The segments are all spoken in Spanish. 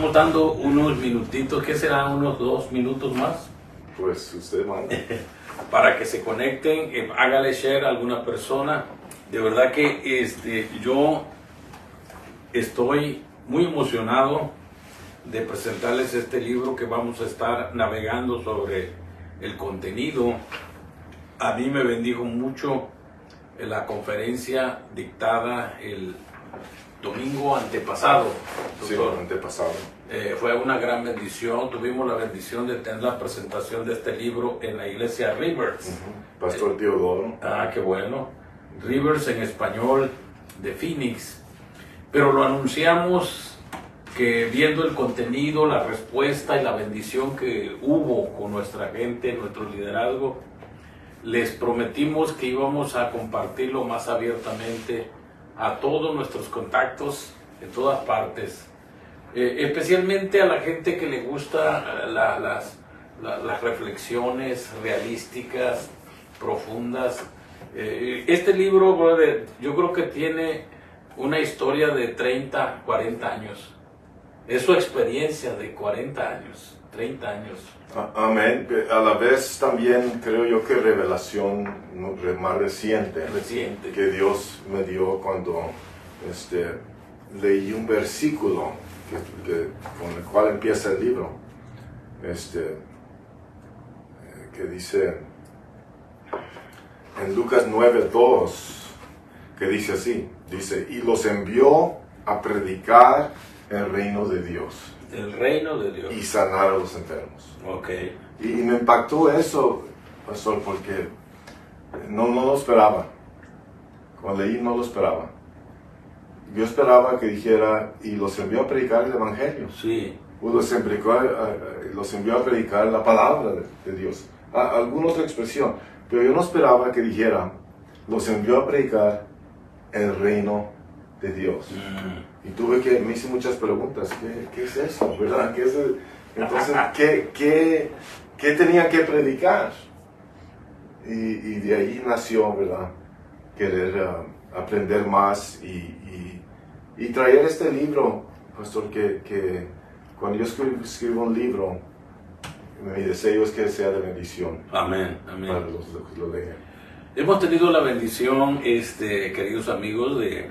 estamos dando unos minutitos, ¿qué serán? Unos 2 minutos más. Pues usted manda. Para que se conecten, hágale share a alguna persona. De verdad que yo estoy muy emocionado de presentarles este libro que vamos a estar navegando sobre el contenido. A mí me bendijo mucho la conferencia dictada el domingo antepasado. Sí, antepasado. Fue una gran bendición. Tuvimos la bendición de tener la presentación de este libro en la iglesia Rivers. Pastor Teodoro. Qué bueno. Rivers en español de Phoenix. Pero lo anunciamos que viendo el contenido, la respuesta y la bendición que hubo con nuestra gente, nuestro liderazgo, les prometimos que íbamos a compartirlo más abiertamente a todos nuestros contactos en todas partes, especialmente a la gente que le gusta las reflexiones realísticas, profundas. Este libro, brother, yo creo que tiene una historia de 30, 40 años. Es su experiencia de 40 años, 30 años. Amén. A la vez también creo yo que revelación más reciente que Dios me dio cuando leí un versículo con el cual empieza el libro, que dice en Lucas 9:2, que dice así, dice, y los envió a predicar el reino de Dios. El reino de Dios. Y sanar a los enfermos. Okay. Y me impactó eso, pastor, porque no lo esperaba. Cuando leí no lo esperaba. Yo esperaba que dijera, y los envió a predicar el evangelio. Sí. O los envió a predicar la palabra de Dios. Alguna otra expresión. Pero yo no esperaba que dijera, los envió a predicar el reino de Dios. Y me hice muchas preguntas. ¿Qué es eso? ¿Verdad? Entonces, ¿qué tenía que predicar? Y de ahí nació, ¿verdad? Querer aprender más y traer este libro, pastor, que cuando yo escribo un libro, mi deseo es que sea de bendición. Amén, amén. Para los que lo lean. Hemos tenido la bendición, queridos amigos, de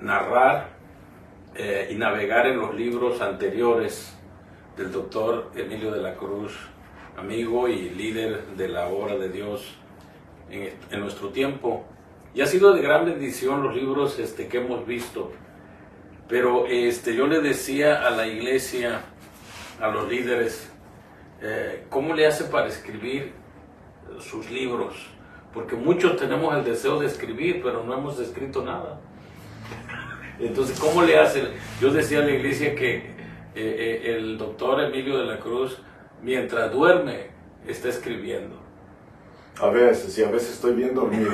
narrar y navegar en los libros anteriores del doctor Emilio de la Cruz, amigo y líder de la obra de Dios en nuestro tiempo. Y ha sido de gran bendición los libros que hemos visto. Pero yo le decía a la iglesia, a los líderes, ¿cómo le hace para escribir sus libros? Porque muchos tenemos el deseo de escribir, pero no hemos escrito nada. Entonces, ¿cómo le hacen? Yo decía a la iglesia que el doctor Emilio de la Cruz, mientras duerme, está escribiendo. A veces estoy bien dormido.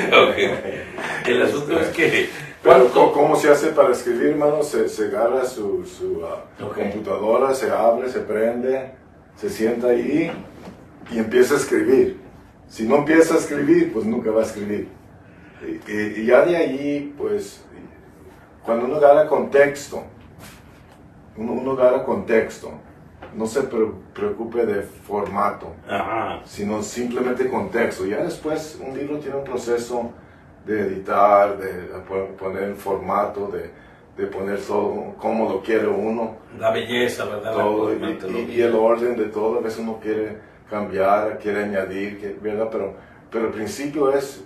Okay. El asunto es que... Pero ¿cómo se hace para escribir, hermano? Se agarra su computadora, se abre, se prende, se sienta ahí y empieza a escribir. Si no empieza a escribir, pues nunca va a escribir. Y ya de ahí, pues, cuando uno agarra contexto, no se preocupe de formato, sino simplemente contexto. Ya después un libro tiene un proceso de editar, de poner el formato, de poner todo como lo quiere uno. La belleza, ¿verdad? Todo, y el orden de todo. A veces uno quiere cambiar, quiere añadir, ¿verdad? Pero el principio es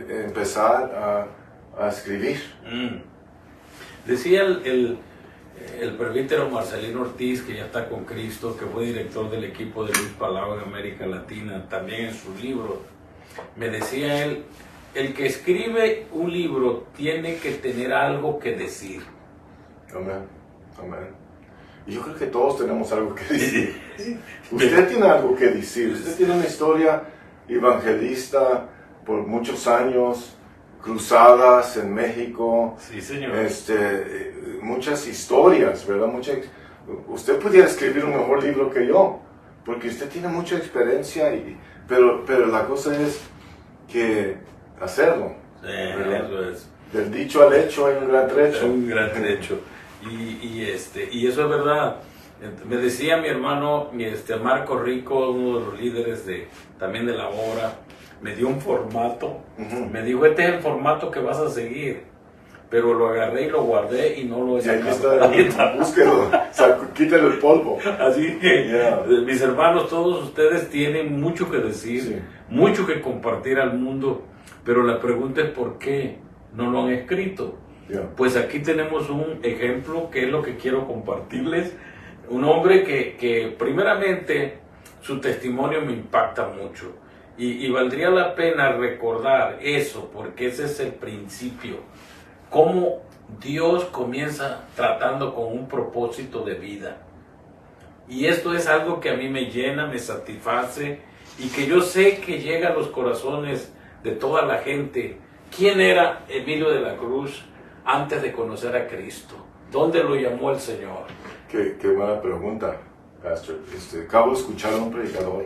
empezar a escribir. Decía el presbítero Marcelino Ortiz, que ya está con Cristo, que fue director del equipo de Luis Palau en América Latina, también en sus libros, me decía él, el que escribe un libro tiene que tener algo que decir. Amén, amén. Y yo creo que todos tenemos algo que decir. Usted tiene algo que decir, usted tiene una historia evangelista por muchos años, cruzadas en México. Sí, señor. Muchas historias, ¿verdad? Usted pudiera escribir un mejor libro que yo, porque usted tiene mucha experiencia, pero la cosa es que hacerlo. Sí, eso es. Del dicho al hecho hay un gran trecho. Un gran trecho. Y eso es verdad. Me decía mi hermano, Marco Rico, uno de los líderes también de la obra, me dio un formato, me dijo, este es el formato que vas a seguir, pero lo agarré y lo guardé y no lo he sacado. Ahí está, búsquelo, quítale el polvo. Así que, mis hermanos, todos ustedes tienen mucho que decir, mucho que compartir al mundo, pero la pregunta es ¿por qué no lo han escrito? Pues aquí tenemos un ejemplo que es lo que quiero compartirles. Un hombre que primeramente su testimonio me impacta mucho y valdría la pena recordar eso porque ese es el principio. Cómo Dios comienza tratando con un propósito de vida. Y esto es algo que a mí me llena, me satisface y que yo sé que llega a los corazones de toda la gente. ¿Quién era Emilio de la Cruz antes de conocer a Cristo? ¿Dónde lo llamó el Señor? Qué buena pregunta, Pastor. Acabo de escuchar a un predicador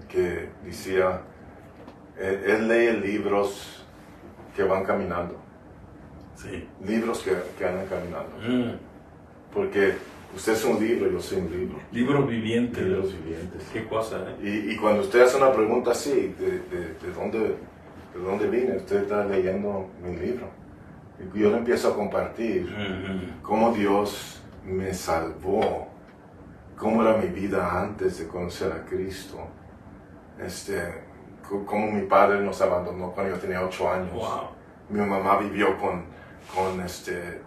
que decía, él lee libros que van caminando. Sí. Libros que andan caminando. Porque usted es un libro, yo soy un libro. Libros vivientes. Libros vivientes. Qué cosa, ¿eh? Y cuando usted hace una pregunta así, ¿de dónde vine? Usted está leyendo mi libro. Y yo le empiezo a compartir cómo Dios me salvó, cómo era mi vida antes de conocer a Cristo, cómo mi padre nos abandonó cuando yo tenía 8 años. Wow. Mi mamá vivió con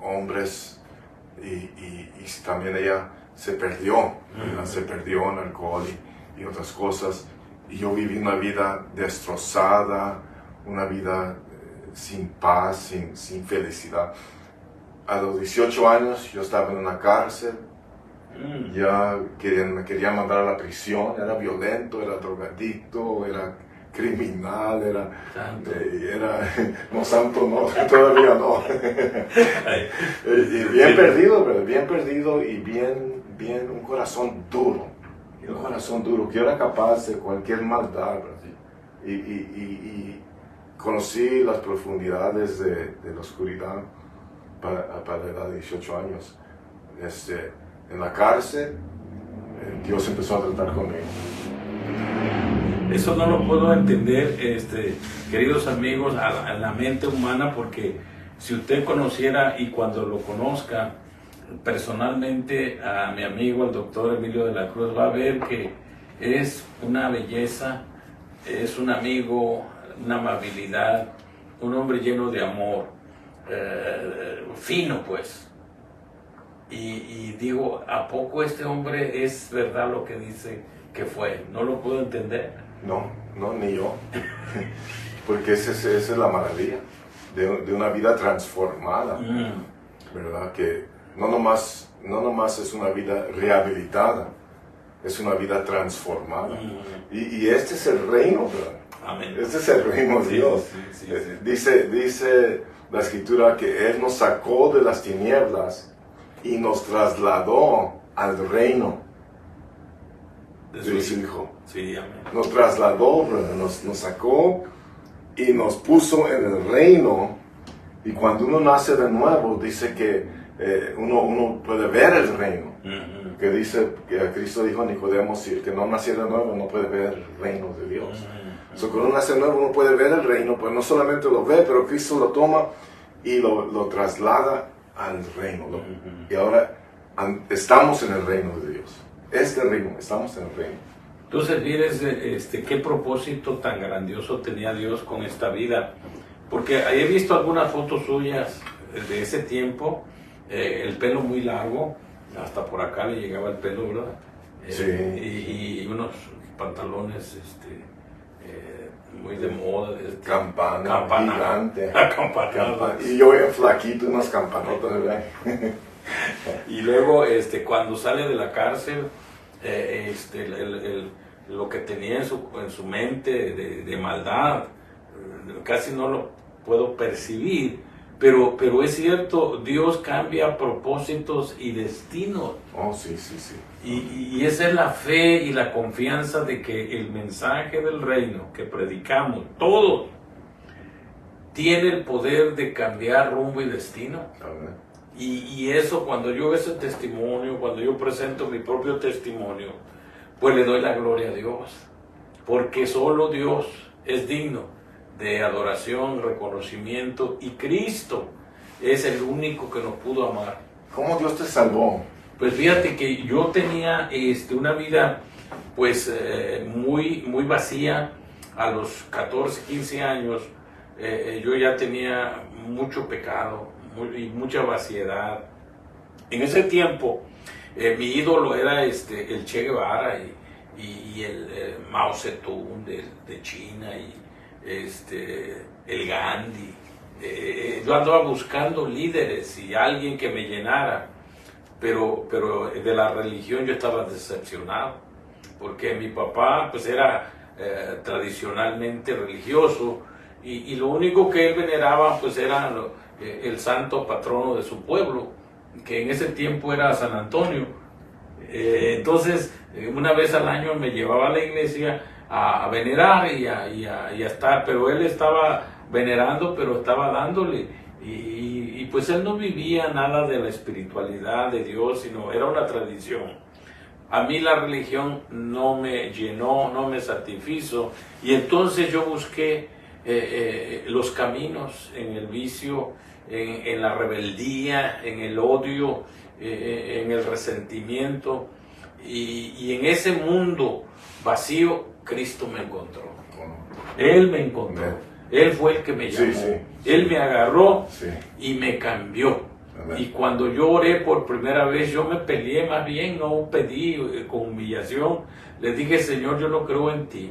hombres y también ella se perdió, se perdió en alcohol y otras cosas. Y yo viví una vida destrozada, una vida sin paz, sin felicidad. A los 18 años yo estaba en una cárcel, ya me querían mandar a la prisión, era violento, era drogadicto, era criminal, era no santo, no, todavía no. Y bien perdido, pero bien perdido y bien un corazón duro, que era capaz de cualquier maldad, y conocí las profundidades de la oscuridad para la edad de 18 años. En la cárcel, Dios empezó a tratar conmigo. Eso no lo puedo entender, queridos amigos, a la mente humana, porque si usted conociera y cuando lo conozca personalmente a mi amigo, el doctor Emilio de la Cruz, va a ver que es una belleza, es un amigo, una amabilidad, un hombre lleno de amor, fino pues. Y digo, ¿a poco este hombre es verdad lo que dice que fue? No lo puedo entender. No, ni yo. Porque esa es la maravilla de una vida transformada, ¿verdad? Que no nomás es una vida rehabilitada, es una vida transformada. Y este es el reino, ¿verdad? Amén. Este es el reino de Dios. Sí. Dice la Escritura que Él nos sacó de las tinieblas y nos trasladó al reino de su Hijo. Sí, amén. Nos trasladó, nos sacó y nos puso en el reino. Y cuando uno nace de nuevo, dice que uno puede ver el reino. Que dice que Cristo dijo a Nicodemo, si el que no naciera de nuevo no puede ver el reino de Dios. Cuando uno nace de nuevo, uno puede ver el reino, pues no solamente lo ve, pero Cristo lo toma y lo traslada al reino. Y ahora estamos en el reino de Dios. Este reino, estamos en el reino. Entonces, mires qué propósito tan grandioso tenía Dios con esta vida. Porque he visto algunas fotos suyas de ese tiempo, el pelo muy largo, hasta por acá le llegaba el pelo, ¿verdad? Sí. Y unos pantalones muy de moda. Campana gigante. Y yo era flaquito, unas campanotas, ¿verdad? Y luego, cuando sale de la cárcel, lo que tenía en su mente de maldad, casi no lo puedo percibir, pero es cierto, Dios cambia propósitos y destinos. Oh, sí. Y esa es la fe y la confianza de que el mensaje del reino que predicamos, todos, tiene el poder de cambiar rumbo y destino. Amén. Y eso, cuando yo veo ese testimonio, cuando yo presento mi propio testimonio, pues le doy la gloria a Dios, porque solo Dios es digno de adoración, reconocimiento, y Cristo es el único que nos pudo amar. ¿Cómo Dios te salvó? Pues fíjate que yo tenía una vida pues muy vacía. A los 14, 15 años yo ya tenía mucho pecado y mucha vaciedad. En ese tiempo mi ídolo era el Che Guevara y el Mao Zedong de China y el Gandhi. Yo andaba buscando líderes y alguien que me llenara, pero de la religión yo estaba decepcionado, porque mi papá pues era tradicionalmente religioso y lo único que él veneraba pues era el santo patrono de su pueblo, que en ese tiempo era San Antonio. Entonces una vez al año me llevaba a la iglesia a venerar y a estar, pero él estaba venerando, pero estaba dándole, y pues él no vivía nada de la espiritualidad de Dios, sino era una tradición. A mí la religión no me llenó, no me satisfizo, y entonces yo busqué los caminos en el vicio, en la rebeldía, en el odio, en el resentimiento, y en ese mundo vacío Cristo me encontró. Él me encontró. Él fue el que me llamó. Sí. Él me agarró Sí. y me cambió. Amén. Y cuando yo oré por primera vez, yo me peleé más bien, no pedí con humillación. Le dije, Señor, yo no creo en ti.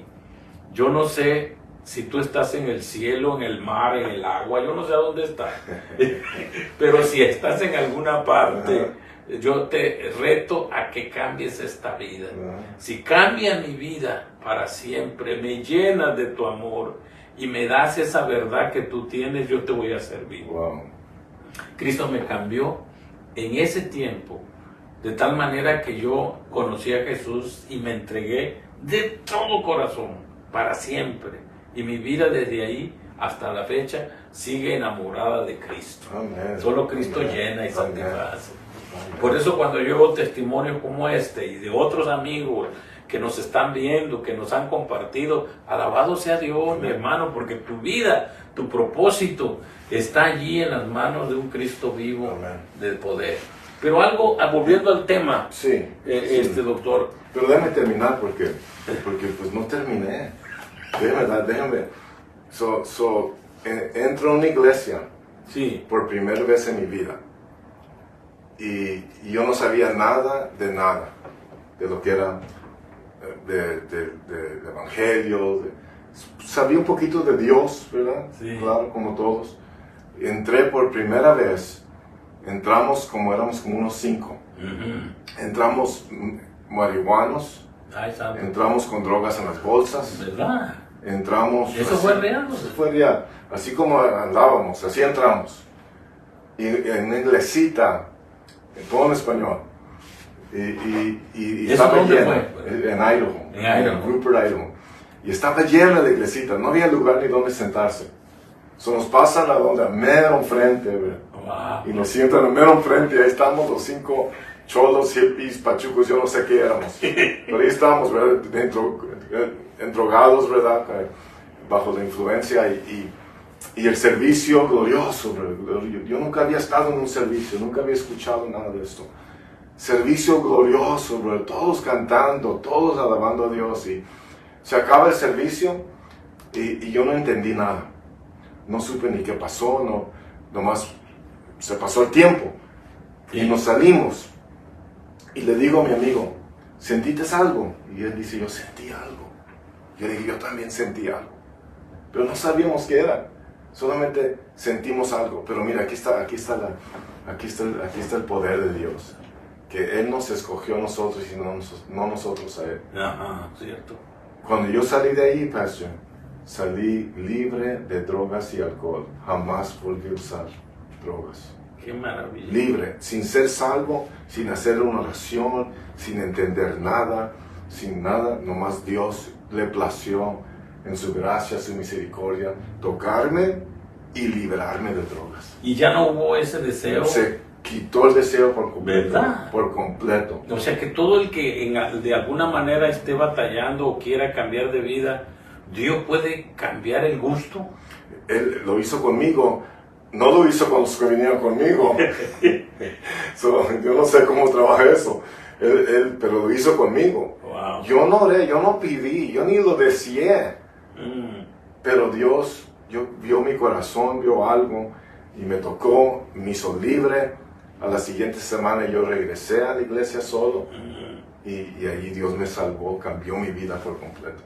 Yo no sé si tú estás en el cielo, en el mar, en el agua. Yo no sé a dónde estás. Pero si estás en alguna parte, yo te reto a que cambies esta vida. Si cambia mi vida para siempre, me llenas de tu amor y me das esa verdad que tú tienes, yo te voy a servir. Wow. Cristo me cambió en ese tiempo, de tal manera que yo conocí a Jesús y me entregué de todo corazón, para siempre. Y mi vida desde ahí hasta la fecha sigue enamorada de Cristo. Amén. Solo Cristo Amén. llena y Amén. satisface. Por eso cuando yo veo testimonios como este y de otros amigos que nos están viendo, que nos han compartido, alabado sea Dios, mi hermano, porque tu vida, tu propósito está allí en las manos de un Cristo vivo. Amén. Del poder. Pero algo, volviendo al tema, Sí. doctor. Pero déjame terminar porque pues no terminé. Déjame. Entro a una iglesia Sí, por primera vez en mi vida. Y yo no sabía nada de lo que era de evangelio. Sabía un poquito de Dios, ¿verdad? Sí. Claro, como todos. Entré por primera vez. Entramos éramos como unos 5. Entramos marihuanos. Ay, santo. Entramos con drogas en las bolsas. ¿Verdad? Entramos. ¿Eso así, fue real? Eso fue real. Así como andábamos, así entramos. Y en una iglesita, todo en español. Y ¿Eso estaba dónde llena. fue? En Idaho. En Idaho. Rupert, Idaho. Y estaba llena la iglesita. No había lugar ni donde sentarse. Nos pasan a donde, a mero enfrente, ¿verdad? Wow. Y nos sientan a mero enfrente. Y ahí estamos los 5 cholos, hippies, pachucos, yo no sé qué éramos. Pero ahí estábamos, ¿verdad? Drogados, ¿verdad? Bajo la influencia y el servicio glorioso, ¿verdad? Yo nunca había estado en un servicio, nunca había escuchado nada de esto. Servicio glorioso, ¿verdad? Todos cantando, todos alabando a Dios. Y se acaba el servicio y yo no entendí nada. No supe ni qué pasó, nomás se pasó el tiempo. Y nos salimos. Y le digo a mi amigo, ¿sentiste algo? Y él dice, yo sentí algo. Yo dije, yo también sentí algo. Pero no sabíamos qué era. Solamente sentimos algo. Pero mira, aquí está el poder de Dios. Que Él nos escogió a nosotros y no nosotros a Él. Ajá, cierto. Cuando yo salí de ahí, Pastor, salí libre de drogas y alcohol. Jamás volví a usar drogas. Qué maravilla. Libre, sin ser salvo, sin hacer una oración, sin entender nada, sin nada, nomás Dios le plació en su gracia, su misericordia, tocarme y liberarme de drogas. Y ya no hubo ese deseo. Se quitó el deseo por completo. ¿Verdad? Por completo. O sea que todo el que de alguna manera esté batallando o quiera cambiar de vida, Dios puede cambiar el gusto. Él lo hizo conmigo. No lo hizo con los que vinieron conmigo. Yo no sé cómo trabaja eso. Pero lo hizo conmigo. Wow. Yo no oré, yo no pedí, yo ni lo deseé. Pero Dios vio mi corazón, vio algo y me tocó, me hizo libre. A la siguiente semana yo regresé a la iglesia solo y ahí Dios me salvó, cambió mi vida por completo.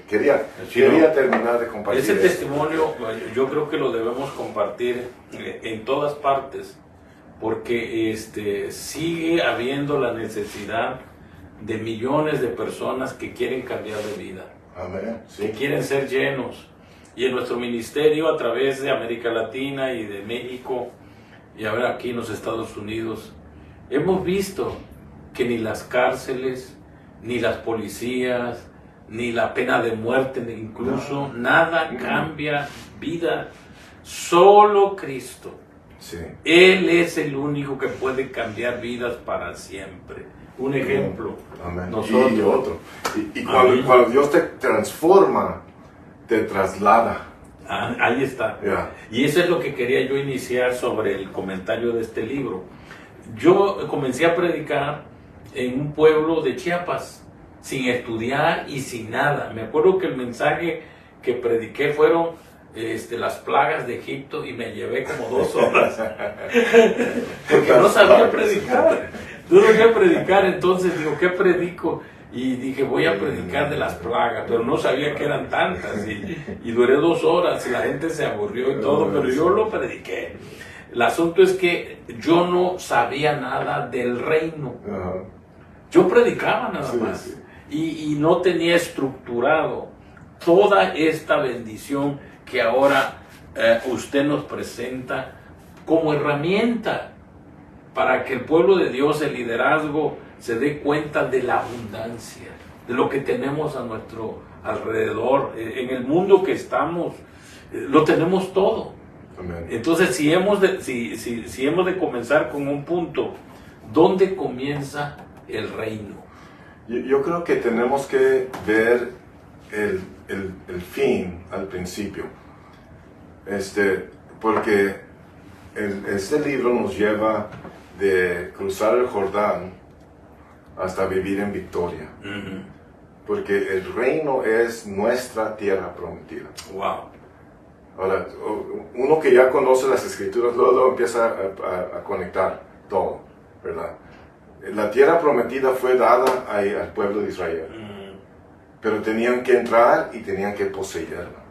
Quería terminar de compartir ese esto. testimonio. Yo creo que lo debemos compartir en todas partes, porque sigue habiendo la necesidad de millones de personas que quieren cambiar de vida. Amén. Sí. Que quieren ser llenos. Y en nuestro ministerio, a través de América Latina y de México, y ahora aquí en los Estados Unidos, hemos visto que ni las cárceles, ni las policías, ni la pena de muerte, incluso, nada cambia vida. Solo Cristo. Sí. Él es el único que puede cambiar vidas para siempre. Un ejemplo. Amén. Nosotros. Y otro. Y cuando Dios te transforma, te traslada. Ahí está. Yeah. Y eso es lo que quería yo iniciar sobre el comentario de este libro. Yo comencé a predicar en un pueblo de Chiapas, sin estudiar y sin nada. Me acuerdo que el mensaje que prediqué fueron las plagas de Egipto, y me llevé como 2 horas. Porque no sabía predicar. No sabía predicar, entonces digo, ¿qué predico? Y dije, voy a predicar de las plagas, pero no sabía que eran tantas. Y duré 2 horas y la gente se aburrió y todo, pero yo lo prediqué. El asunto es que yo no sabía nada del reino. Yo predicaba nada más. Sí. Y no tenía estructurado toda esta bendición que ahora usted nos presenta como herramienta para que el pueblo de Dios, el liderazgo, se dé cuenta de la abundancia, de lo que tenemos a nuestro alrededor. En el mundo que estamos, lo tenemos todo. Amén. Entonces, si hemos de comenzar con un punto, ¿dónde comienza el reino? Yo creo que tenemos que ver el fin al principio. Porque este libro nos lleva de cruzar el Jordán hasta vivir en victoria. Porque el reino es nuestra tierra prometida. Wow. Ahora, uno que ya conoce las escrituras, luego empieza a conectar todo, ¿verdad? La tierra prometida fue dada al pueblo de Israel. Pero tenían que entrar y tenían que poseerla.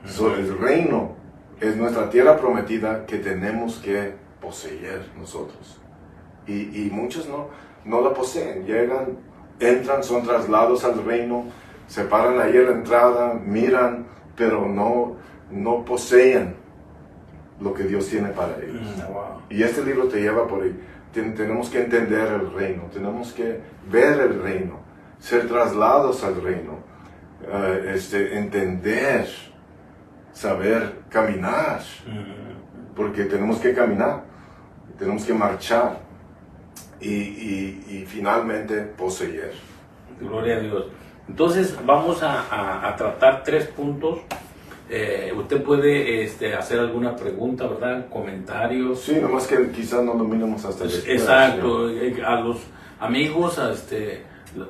El reino es nuestra tierra prometida que tenemos que poseer nosotros. Y muchos no la poseen. Llegan, entran, son trasladados al reino, se paran ahí a la entrada, miran, pero no poseen lo que Dios tiene para ellos. Wow. Y este libro te lleva por ahí. Tenemos que entender el reino, tenemos que ver el reino, ser trasladados al reino, entender, saber caminar, porque tenemos que caminar, tenemos que marchar y finalmente poseer. Gloria a Dios. Entonces vamos a tratar 3 puntos. Usted puede hacer alguna pregunta, ¿verdad? Comentarios. Sí, nomás que quizás no lo miremos hasta después. Exacto. A los amigos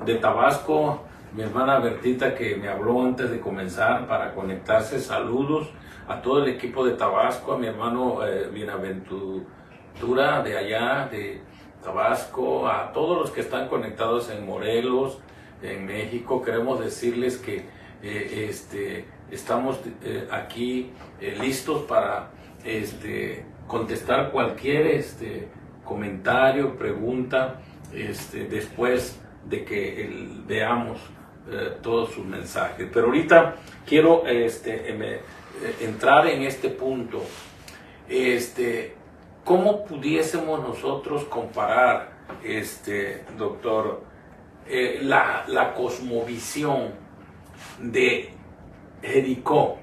de Tabasco, mi hermana Bertita, que me habló antes de comenzar para conectarse, saludos a todo el equipo de Tabasco, a mi hermano Bienaventura de allá, de Tabasco, a todos los que están conectados en Morelos, en México. Queremos decirles que estamos aquí listos para contestar cualquier comentario, pregunta, después de que veamos todos sus mensajes. Pero ahorita quiero entrar en este punto. ¿Cómo pudiésemos nosotros comparar, doctor, la cosmovisión de Jericó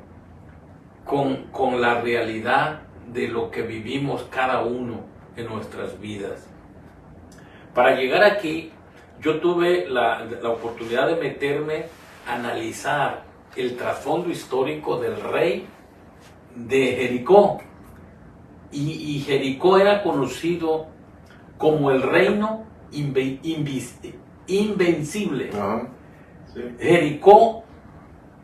con la realidad de lo que vivimos cada uno en nuestras vidas. Para llegar aquí, yo tuve la oportunidad de meterme a analizar el trasfondo histórico del rey de Jericó. Y Jericó era conocido como el reino invencible. Sí. Jericó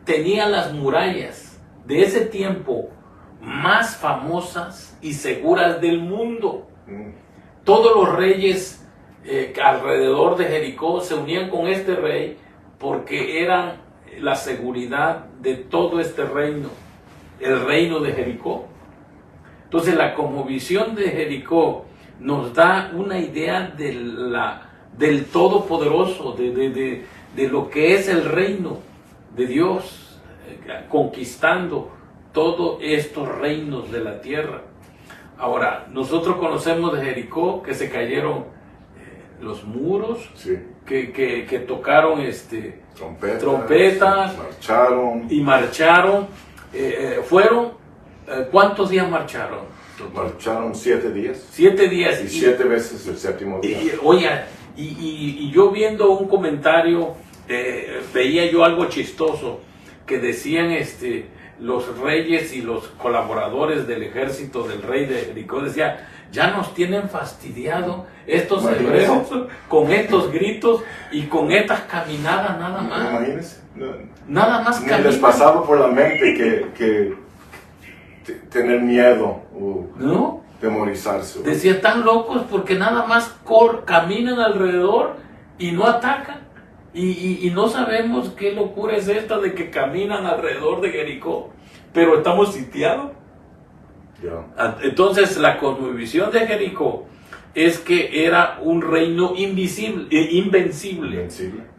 tenía las murallas de ese tiempo más famosas y seguras del mundo. Todos los reyes alrededor de Jericó se unían con este rey porque eran la seguridad de todo este reino, el reino de Jericó. Entonces la cosmovisión de Jericó nos da una idea del Todopoderoso, de lo que es el reino de Dios, conquistando todos estos reinos de la tierra. Ahora, nosotros conocemos de Jericó que se cayeron los muros, Sí. que tocaron Trompetas. Marcharon. Fueron, ¿cuántos días marcharon? Marcharon 7 días. 7 días. Y 7 veces el séptimo día. Y yo viendo un comentario, veía yo algo chistoso, que decían los reyes y los colaboradores del ejército del rey de Jericó, decía, ya nos tienen fastidiado estos hebreos con estos gritos y con estas caminadas nada más. Imagínense. Nada más Ni caminan. les pasaba por la mente que tener miedo o ¿No? temorizarse. Decía, están locos porque nada más caminan alrededor y no atacan. Y no sabemos qué locura es esta de que caminan alrededor de Jericó, pero estamos sitiados. Ya. Entonces la cosmovisión de Jericó es que era un reino invencible, Invencible.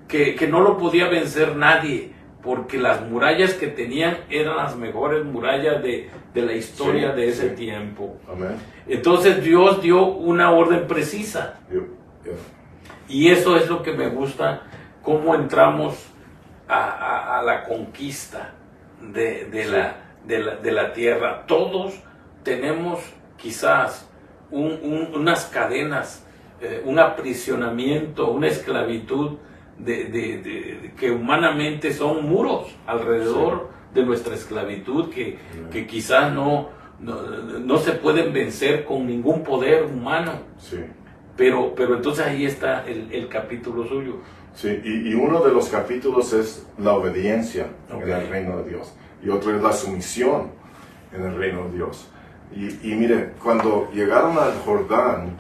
que no lo podía vencer nadie, porque las murallas que tenían eran las mejores murallas de la historia de ese tiempo. Amén. Entonces Dios dio una orden precisa. Y eso es lo que me gusta, cómo entramos a la conquista de la tierra. Todos tenemos quizás unas cadenas, un aprisionamiento, una esclavitud que humanamente son muros alrededor de nuestra esclavitud que quizás no se pueden vencer con ningún poder humano. Sí. Pero entonces ahí está el capítulo suyo. Sí, y uno de los capítulos es la obediencia en el reino de Dios. Y otro es la sumisión en el reino de Dios. Y mire, cuando llegaron al Jordán,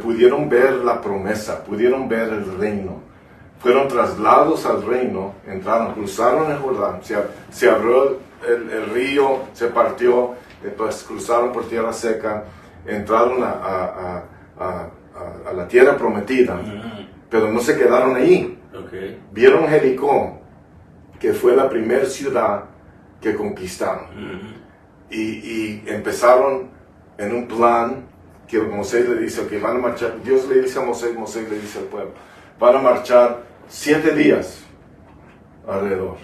pudieron ver la promesa, pudieron ver el reino. Fueron trasladados al reino, entraron, cruzaron el Jordán, se abrió el río, se partió, pues cruzaron por tierra seca, entraron a la tierra prometida, pero no se quedaron ahí. Okay. Vieron Jericó, que fue la primera ciudad que conquistaron. Y empezaron en un plan que Moisés le dice, que van a marchar, Dios le dice a Moisés, Moisés le dice al pueblo, van a marchar 7 días alrededor.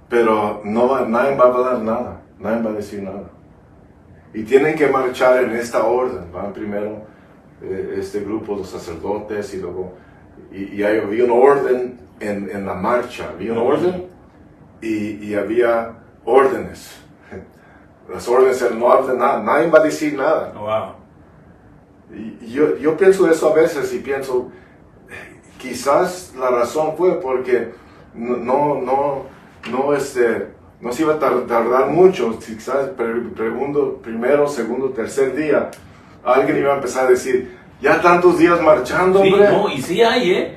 Pero nadie va a hablar nada, nadie va a decir nada. Y tienen que marchar en esta orden. Van primero este grupo, los sacerdotes, y luego y había un orden en la marcha. Había un orden y había órdenes. Las órdenes eran, no hablen nada, nadie va a decir nada. Wow. Y yo pienso eso a veces y pienso, quizás la razón fue porque no se iba a tardar mucho. Quizás primero, segundo, tercer día, alguien iba a empezar a decir, ya tantos días marchando, Sí, hombre. no, y sí hay,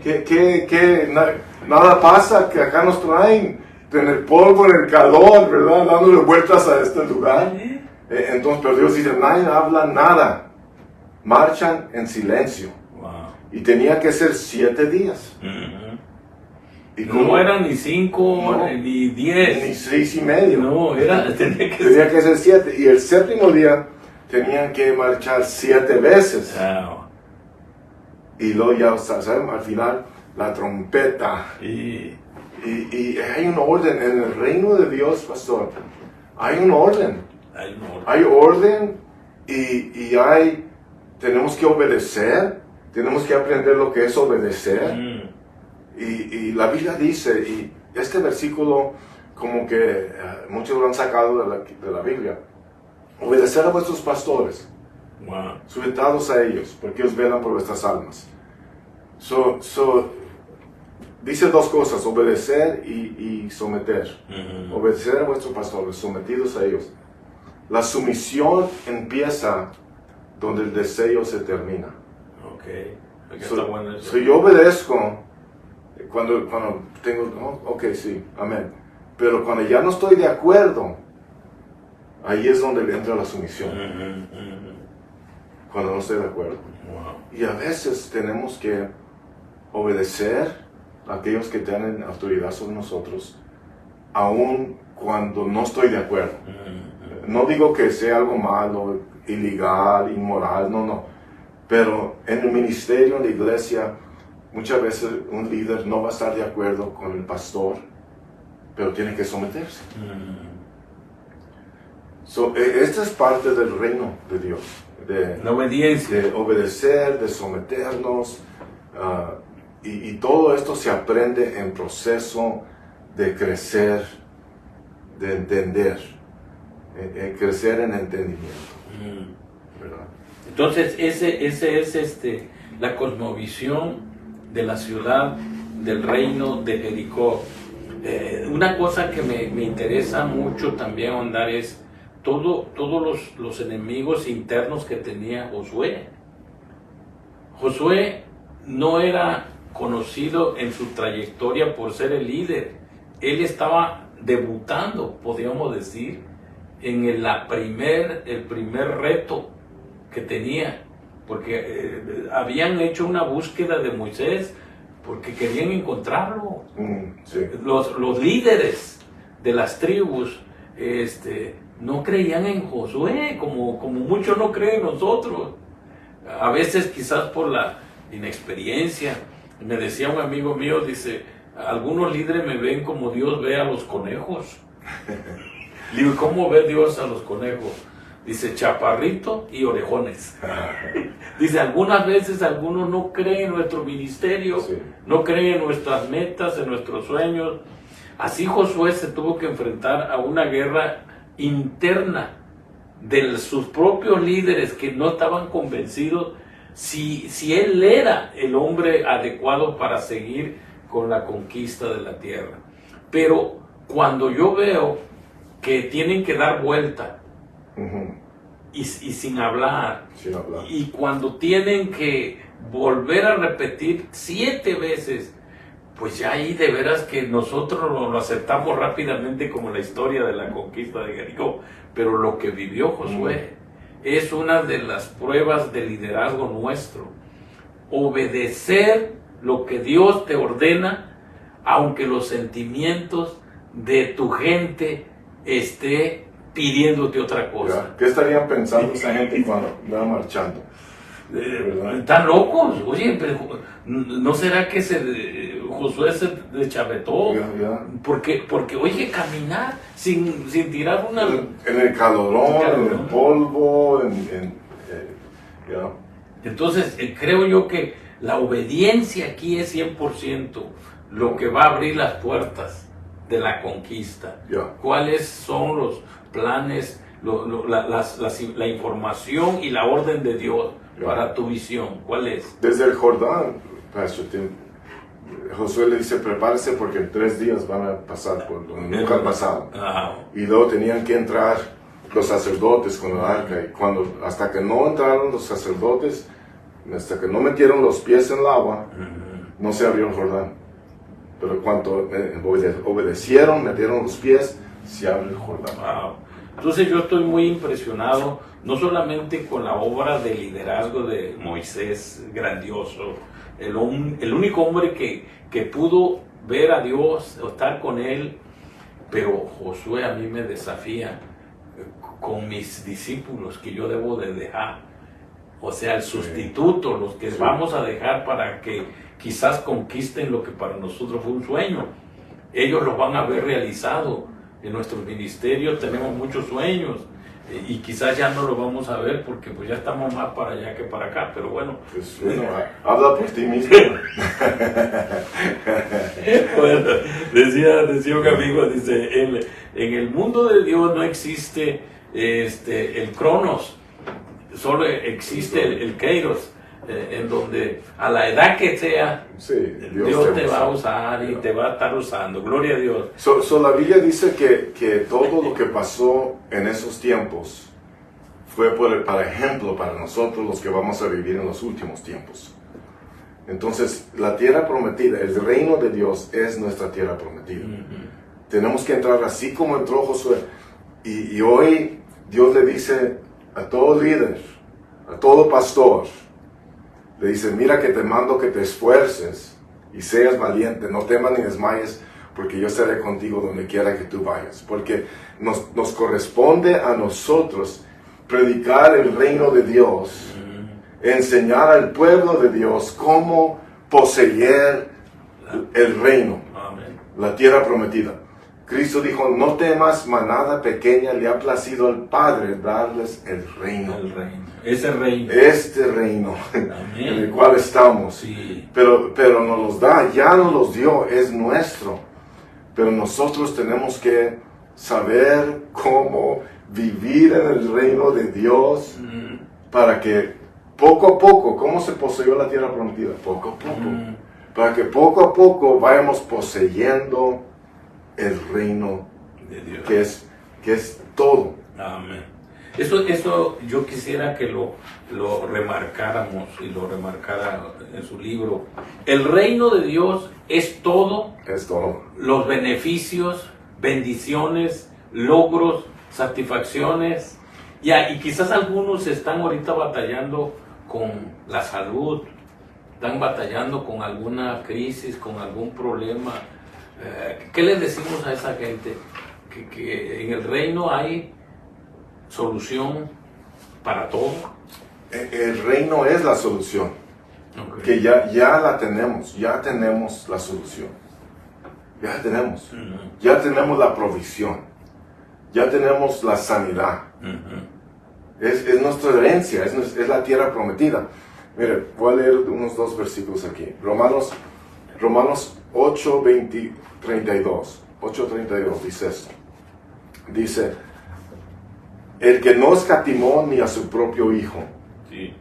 Nada pasa, que acá nos traen en el polvo, en el calor, ¿verdad? Dándole vueltas a este lugar. Entonces, pero Dios dice, nadie habla nada. Marchan en silencio. Wow. Y tenía que ser 7 días. Y No eran ni 5, ni 10. Ni 6 y medio. No, tenía que Tenía que ser 7. Y el séptimo día tenían que marchar 7 veces. Wow. Y luego ya, ¿saben? Al final, la trompeta. Y Y hay un orden en el reino de Dios, pastor. Hay un orden. hay un orden. Hay orden y tenemos que obedecer. Tenemos que aprender lo que es obedecer. Y la Biblia dice, y este versículo como que muchos lo han sacado de la Biblia. Obedecer a vuestros pastores, Wow. sujetados a ellos, porque ellos velan por vuestras almas. Dice dos cosas, obedecer y someter. Obedecer a vuestros pastores, sometidos a ellos. La sumisión empieza donde el deseo se termina. Ok. Está bueno eso. Yo obedezco cuando tengo, ok, sí, amén. Pero cuando ya no estoy de acuerdo, ahí es donde entra la sumisión. Cuando no estoy de acuerdo. Wow. Y a veces tenemos que obedecer a aquellos que tienen autoridad sobre nosotros, aun cuando no estoy de acuerdo. No digo que sea algo malo, ilegal, inmoral, no. Pero en el ministerio, en la iglesia, muchas veces un líder no va a estar de acuerdo con el pastor, pero tiene que someterse. Esta es parte del reino de Dios, La obediencia. de obedecer, de someternos, y todo esto se aprende en proceso de crecer, de entender, crecer en entendimiento, ¿verdad? Entonces, ese es la cosmovisión de la ciudad, del reino de Jericó. Una cosa que me interesa mucho también ahondar es todos los enemigos internos que tenía Josué. Josué no era conocido en su trayectoria por ser el líder. Él estaba debutando, podríamos decir, en el primer reto que tenía, porque habían hecho una búsqueda de Moisés porque querían encontrarlo. Sí. Los líderes de las tribus no creían en Josué, como muchos no creen en nosotros. A veces quizás por la inexperiencia. Me decía un amigo mío, dice, algunos líderes me ven como Dios ve a los conejos. Digo, ¿cómo ve Dios a los conejos? Dice, chaparrito y orejones. Dice, algunas veces algunos no creen en nuestro ministerio, Sí. no creen en nuestras metas, en nuestros sueños. Así Josué se tuvo que enfrentar a una guerra interna de sus propios líderes que no estaban convencidos si él era el hombre adecuado para seguir con la conquista de la tierra. Pero cuando yo veo que tienen que dar vuelta y sin hablar, y cuando tienen que volver a repetir 7 veces, pues ya ahí de veras que nosotros lo aceptamos rápidamente como la historia de la conquista de Jericó, pero lo que vivió Josué es una de las pruebas de liderazgo nuestro. Obedecer lo que Dios te ordena, aunque los sentimientos de tu gente esté pidiéndote otra cosa. ¿Qué estarían pensando esa gente cuando va marchando? Están locos. Oye, pero ¿no será que Josué se deschavetó? Porque oye, caminar sin tirar una... En el calorón, en el polvo, Entonces, creo yo que la obediencia aquí es 100% lo que va a abrir las puertas de la conquista. ¿Cuáles son los planes, la información y la orden de Dios para tu visión? ¿Cuál es? Desde el Jordán, Pastor Tim, Josué le dice, prepárese porque en 3 días van a pasar por donde nunca han pasado. Y luego tenían que entrar los sacerdotes con el arca. Y hasta que no entraron los sacerdotes, hasta que no metieron los pies en el agua, no se abrió el Jordán. Pero cuando obedecieron, metieron los pies, se abre el Jordán. Entonces yo estoy muy impresionado, no solamente con la obra de liderazgo de Moisés, grandioso, el único hombre que pudo ver a Dios, estar con él, pero Josué a mí me desafía con mis discípulos que yo debo de dejar. O sea, el sustituto, los que vamos a dejar para que quizás conquisten lo que para nosotros fue un sueño. Ellos lo van a ver realizado. En nuestros ministerios tenemos muchos sueños y quizás ya no lo vamos a ver porque pues ya estamos más para allá que para acá, pero bueno. Pues, bueno, habla por ti mismo. Bueno, decía un amigo, dice, en el mundo de Dios no existe el Cronos, solo existe el Kairos, en donde a la edad que sea, sí, Dios te va a usar y te va a estar usando. Gloria a Dios. La Biblia dice que todo lo que pasó en esos tiempos fue para ejemplo para nosotros los que vamos a vivir en los últimos tiempos. Entonces, la tierra prometida, el reino de Dios es nuestra tierra prometida. Tenemos que entrar así como entró Josué. Y hoy Dios le dice a todo líder, a todo pastor, le dice, mira que te mando que te esfuerces y seas valiente, no temas ni desmayes, porque yo estaré contigo donde quiera que tú vayas. Porque nos corresponde a nosotros predicar el reino de Dios, enseñar al pueblo de Dios cómo poseer el reino, la tierra prometida. Cristo dijo, no temas, manada pequeña, le ha placido al Padre darles el reino. El reino. Ese reino. Este reino en el cual estamos. Sí. Pero nos los da, ya nos los dio, es nuestro. Pero nosotros tenemos que saber cómo vivir en el reino de Dios para que poco a poco, ¿cómo se poseyó la tierra prometida? Poco a poco. Para que poco a poco vayamos poseyendo el reino de Dios, que es todo. Amén. Eso yo quisiera que lo remarcáramos y lo remarcara en su libro. El reino de Dios es todo. Es todo. Los beneficios, bendiciones, logros, satisfacciones. Y quizás algunos están ahorita batallando con la salud, están batallando con alguna crisis, con algún problema. ¿Qué les decimos a esa gente? Que en el reino hay solución para todo. El reino es la solución. Okay. Que ya la tenemos, ya tenemos la solución. Ya la tenemos. Ya tenemos la provisión. Ya tenemos la sanidad. Es nuestra herencia, es la tierra prometida. Mire, voy a leer unos 2 versículos aquí. Romanos 8, 32 dice esto. Dice, el que no escatimó ni a su propio hijo, sí,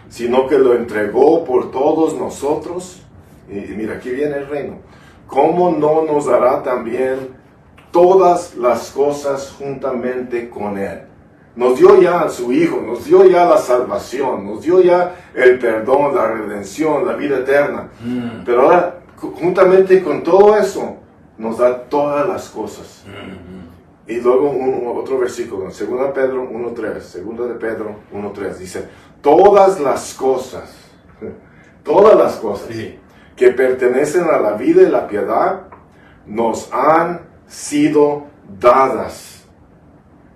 sino que lo entregó por todos nosotros, y mira, aquí viene el reino, ¿cómo no nos dará también todas las cosas juntamente con él? Nos dio ya a su hijo, nos dio ya la salvación, nos dio ya el perdón, la redención, la vida eterna. Pero ahora, juntamente con todo eso, nos da todas las cosas. Y luego otro versículo, 2 Pedro 1.3, 2 de Pedro 1.3, dice, todas las cosas sí, que pertenecen a la vida y la piedad, nos han sido dadas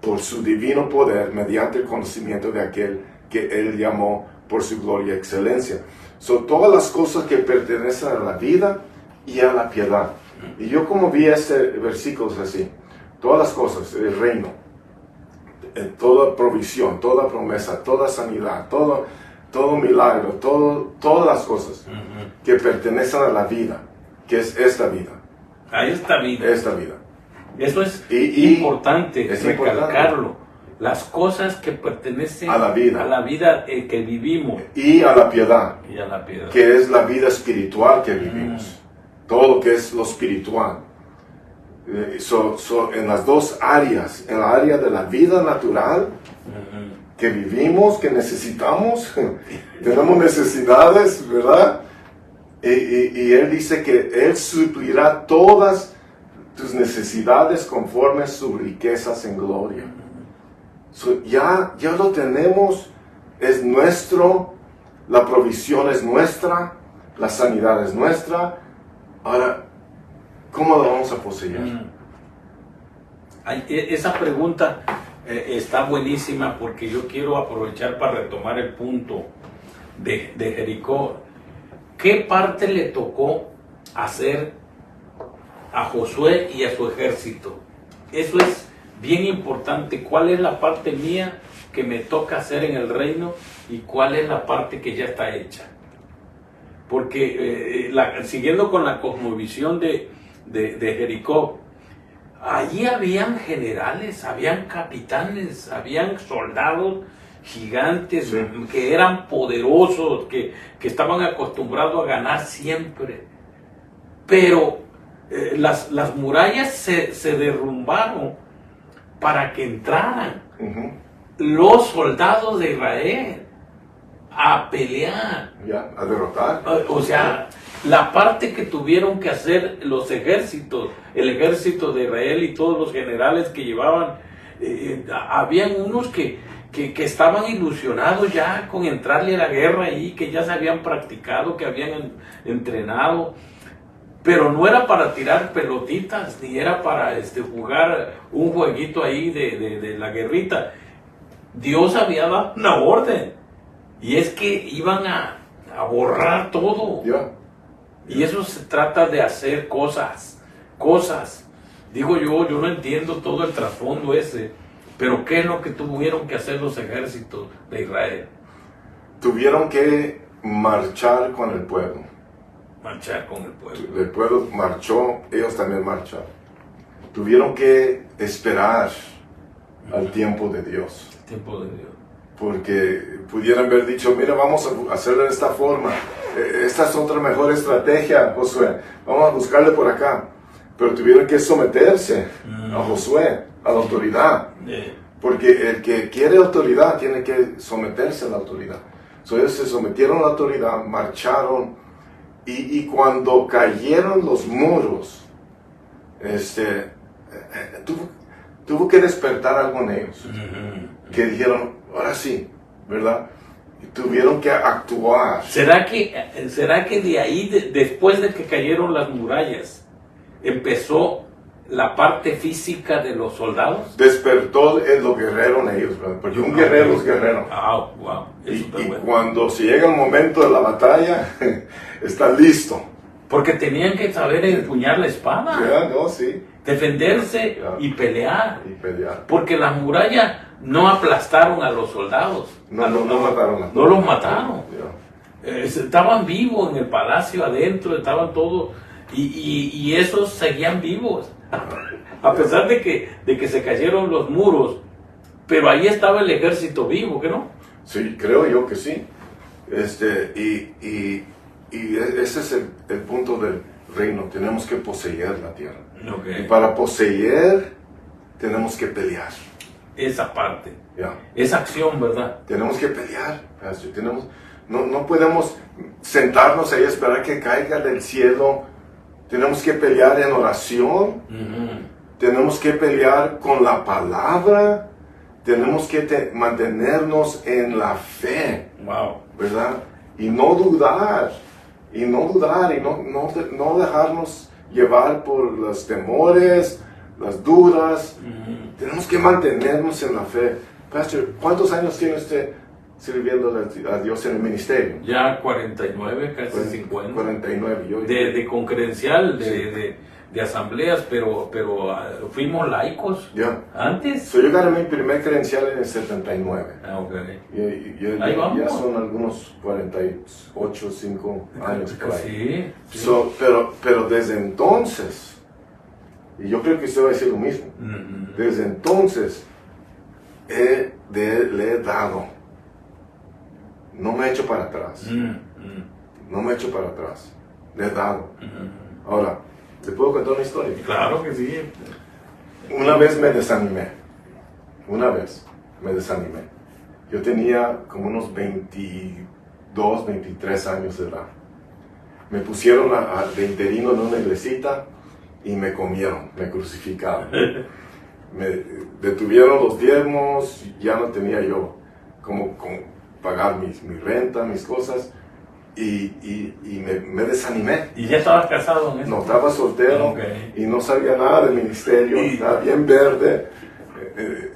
por su divino poder, mediante el conocimiento de aquel que Él llamó por su gloria y excelencia. Son todas las cosas que pertenecen a la vida y a la piedad. Y yo como vi este versículo es así, todas las cosas, el reino, toda provisión, toda promesa, toda sanidad, todo milagro, todas las cosas que pertenecen a la vida, que es esta vida. A esta vida. Esta vida. Eso es importante recalcarlo. Las cosas que pertenecen a la vida que vivimos. Y a la piedad. Y a la piedad. Que es la vida espiritual que vivimos. Todo lo que es lo espiritual. En las dos áreas, en la área de la vida natural que vivimos, que necesitamos, tenemos necesidades, ¿verdad? Y Él dice que Él suplirá todas tus necesidades conforme sus riquezas en gloria. Ya lo tenemos, es nuestro, la provisión es nuestra, la sanidad es nuestra. Ahora, ¿cómo la vamos a poseer? Esa pregunta está buenísima porque yo quiero aprovechar para retomar el punto de Jericó. ¿qué parte le tocó hacer a Josué y a su ejército? Eso es bien importante. ¿Cuál es la parte mía que me toca hacer en el reino y cuál es la parte que ya está hecha? Porque siguiendo con la cosmovisión de Jericó, allí habían generales, habían capitanes, habían soldados gigantes, sí, que eran poderosos, que estaban acostumbrados a ganar siempre. Pero las murallas se derrumbaron para que entraran los soldados de Israel a pelear. Ya, a derrotar. O sea, la parte que tuvieron que hacer los ejércitos, el ejército de Israel y todos los generales que llevaban, habían unos que estaban ilusionados ya con entrarle a la guerra y que ya se habían practicado, que habían entrenado, pero no era para tirar pelotitas, ni era para jugar un jueguito ahí de la guerrita. Dios había dado una orden, y es que iban a borrar todo. Y eso se trata de hacer cosas. Digo yo no entiendo todo el trasfondo ese, pero ¿qué es lo que tuvieron que hacer los ejércitos de Israel? Tuvieron que marchar con el pueblo. Marchar con el pueblo. El pueblo marchó, ellos también marcharon. Tuvieron que esperar al tiempo de Dios. El tiempo de Dios. Porque pudieran haber dicho, mira, vamos a hacerlo de esta forma. Esta es otra mejor estrategia, Josué. Vamos a buscarle por acá. Pero tuvieron que someterse a Josué, a la autoridad. Porque el que quiere autoridad tiene que someterse a la autoridad. Entonces se sometieron a la autoridad, marcharon. Y cuando cayeron los muros, tuvo que despertar algo en ellos. Que dijeron, ahora sí, ¿verdad? Y tuvieron que actuar. ¿Será que de ahí, después de que cayeron las murallas, empezó la parte física de los soldados? Despertó los guerreros en ellos, ¿verdad? Porque un guerrero es guerrero. Wow. Y cuando se llega el momento de la batalla, está listo. Porque tenían que saber empuñar la espada. Sí. Defenderse y pelear. Porque las murallas no aplastaron a los soldados. No mataron. No los mataron. Estaban vivos en el palacio adentro, estaban todos. Y esos seguían vivos. A pesar de que se cayeron los muros. Pero ahí estaba el ejército vivo, ¿que no? Sí, creo yo que sí. Y ese es el punto del reino. Tenemos que poseer la tierra. Y para poseer, tenemos que pelear. Esa parte. Esa acción, ¿verdad? Tenemos que pelear. No podemos sentarnos ahí y esperar que caiga del cielo. Tenemos que pelear en oración. Tenemos que pelear con la palabra. Tenemos que mantenernos en la fe. ¿Verdad? Y no dudar. Y no dejarnos llevar por los temores, las dudas. Tenemos que mantenernos en la fe. Pastor, ¿cuántos años tiene usted sirviendo a Dios en el ministerio? Ya 49, casi 50. 49. De con credencial de asambleas, pero fuimos laicos antes. Yo gané mi primer credencial en el 79. Ahí vamos. Ya son algunos 48, 5 años por ahí. Sí. Pero desde entonces, y yo creo que usted va a decir lo mismo, desde entonces le he dado. No me he hecho para atrás. No me he hecho para atrás. Le he dado. Ahora, ¿te puedo contar una historia? Claro que sí. Una vez me desanimé. Yo tenía como unos 22, 23 años de edad. Me pusieron de interino en una iglesita y me comieron, me crucificaron. Me detuvieron los diezmos, ya no tenía yo como pagar mi renta, mis cosas. Y me desanimé. ¿Y ya estabas casado en eso? No, estaba soltero y no sabía nada del ministerio, estaba bien verde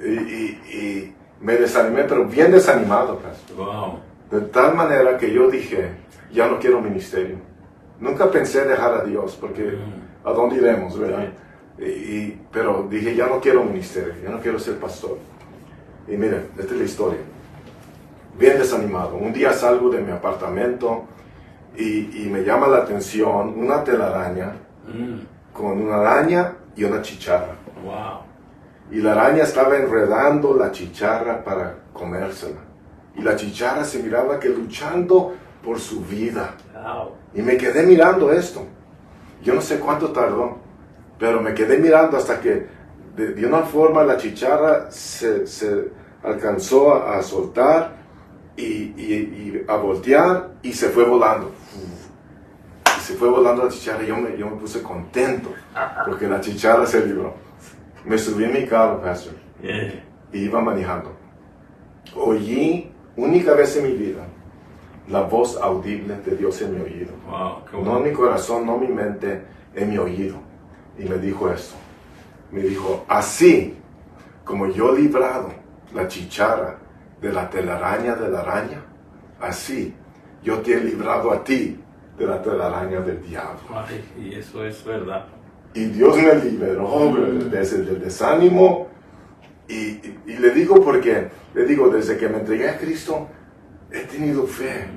y me desanimé, pero bien desanimado. De tal manera que yo dije, ya no quiero ministerio. Nunca pensé dejar a Dios, porque ¿a dónde iremos, verdad? Pero dije, ya no quiero ministerio, ya no quiero ser pastor. Y miren, esta es la historia. Bien desanimado. Un día salgo de mi apartamento y me llama la atención una telaraña con una araña y una chicharra. Wow. Y la araña estaba enredando la chicharra para comérsela. Y la chicharra se miraba que luchando por su vida. Wow. Y me quedé mirando esto. Yo no sé cuánto tardó, pero me quedé mirando hasta que de una forma la chicharra se alcanzó a soltar y a voltear y se fue volando. Y se fue volando la chicharra y yo me puse contento porque la chicharra se libró. Me subí en mi carro, pastor, y iba manejando. Oí, única vez en mi vida, la voz audible de Dios en mi oído. Wow, qué bueno. No en mi corazón, no en mi mente, en mi oído. Y me dijo esto. Me dijo, así como yo he librado la chicharra de la telaraña de la araña, así yo te he librado a ti de la telaraña del diablo. Ay, y eso es verdad. Y Dios me liberó del desánimo. Y le digo porque, desde que me entregué a Cristo, he tenido fe.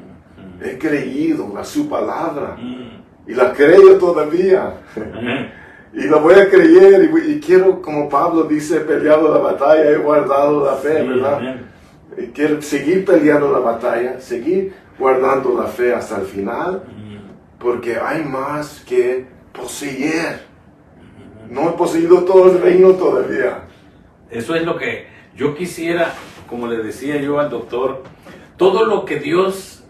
He creído a su palabra. Y la creo todavía. Y la voy a creer. Y quiero, como Pablo dice, he peleado la batalla, he guardado la fe, ¿verdad? Y quiero seguir peleando la batalla, seguir guardando la fe hasta el final. Porque hay más que poseer. No he poseído todo el reino todavía. Eso es lo que yo quisiera, como le decía yo al doctor, todo lo que Dios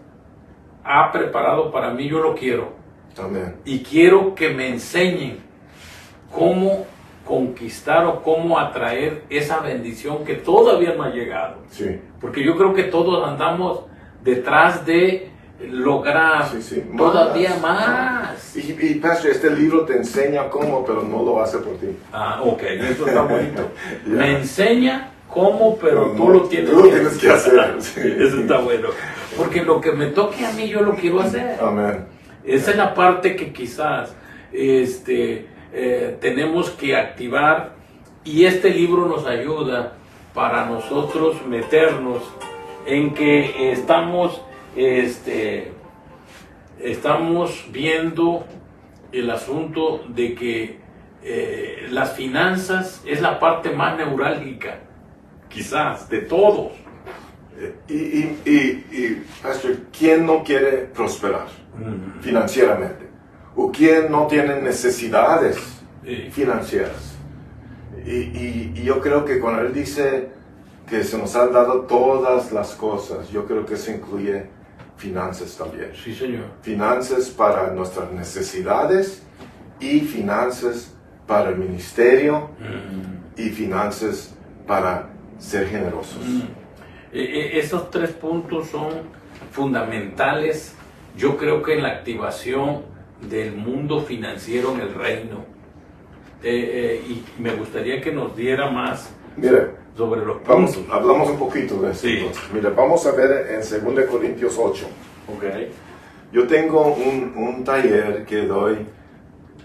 ha preparado para mí, yo lo quiero. Amén. Y quiero que me enseñen cómo conquistar o cómo atraer esa bendición que todavía no ha llegado. Sí. Porque yo creo que todos andamos detrás de lograr todavía más. Y pastor, este libro te enseña cómo, pero no lo hace por ti. Ah, ok, eso está bonito. Me enseña cómo, pero tú lo tienes que hacer. Sí. Eso está bueno. Porque lo que me toque a mí, yo lo quiero hacer. Amén. Esa es la parte que quizás tenemos que activar, y este libro nos ayuda para nosotros meternos en que estamos viendo el asunto de que las finanzas es la parte más neurálgica, quizás, de todos. Pastor, ¿quién no quiere prosperar financieramente? ¿O quién no tiene necesidades financieras? Y yo creo que cuando él dice que se nos han dado todas las cosas, yo creo que eso incluye finanzas también. Sí, señor. Finanzas para nuestras necesidades y finanzas para el ministerio y finanzas para ser generosos. Esos 3 puntos son fundamentales, yo creo que en la activación del mundo financiero en el reino. Y me gustaría que nos diera más sobre los puntos. Hablamos un poquito de eso. Sí. Mira, vamos a ver en 2 Corintios 8. Okay. Yo tengo un taller que doy,